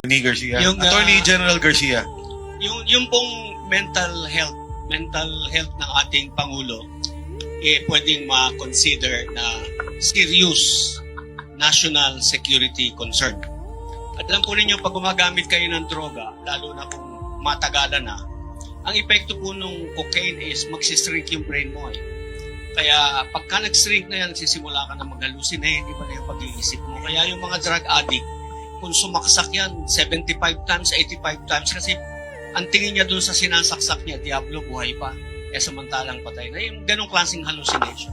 Attorney Garcia. Yung, Attorney General Garcia. Yung pong mental health ng ating Pangulo, pwedeng ma-consider na serious national security concern. At alam po ninyo, pag gumagamit kayo ng droga, lalo na kung matagalan na, ang epekto po nung cocaine is magsishrink yung brain mo. Kaya pagka nag-shrink na yan, nagsisimula ka na mag-hallucinate, iba na yung pag-iisip mo. Kaya yung mga drug addict, kung sumaksak yan 75 times, 85 times, kasi ang tingin niya dun sa sinasaksak niya, Diablo, buhay pa. Samantalang patay na. Yung ganong klaseng hallucination.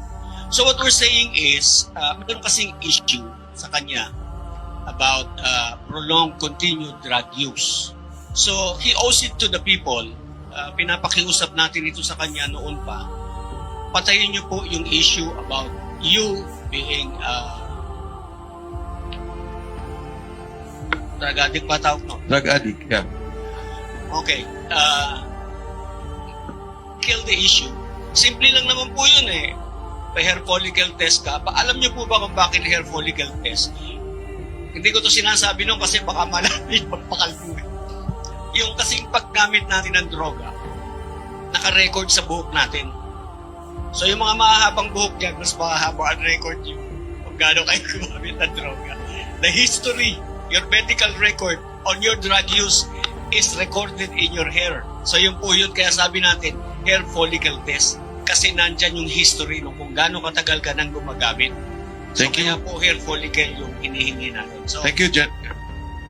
So what we're saying is, meron kasing issue sa kanya about prolonged continued drug use. So he owes it to the people. Pinapakiusap natin ito sa kanya noon pa. Patayin niyo po yung issue about you being drug addict pa tawag, no? Drug addict, yeah. Okay. Kill the issue. Simple lang naman po yun eh. Pa-hair follicle test ka. Alam niyo po ba kung bakit hair follicle test? Hindi ko to sinasabi nung kasi baka malalim pagpakalbuhin. Yung kasing paggamit natin ng droga, naka-record sa buhok natin. So yung mga mahahabang buhok dyan, mas mahahaba ang record yung kung gaano kayo gumamit ng droga. The history, your medical record on your drug use is recorded in your hair. So yung po yun, kaya sabi natin, hair follicle test. Kasi nandyan yung history nung kung gaano katagal ka nang gumagamit. So Thank you. kaya po hair follicle yung hinihingi natin. So, Thank you,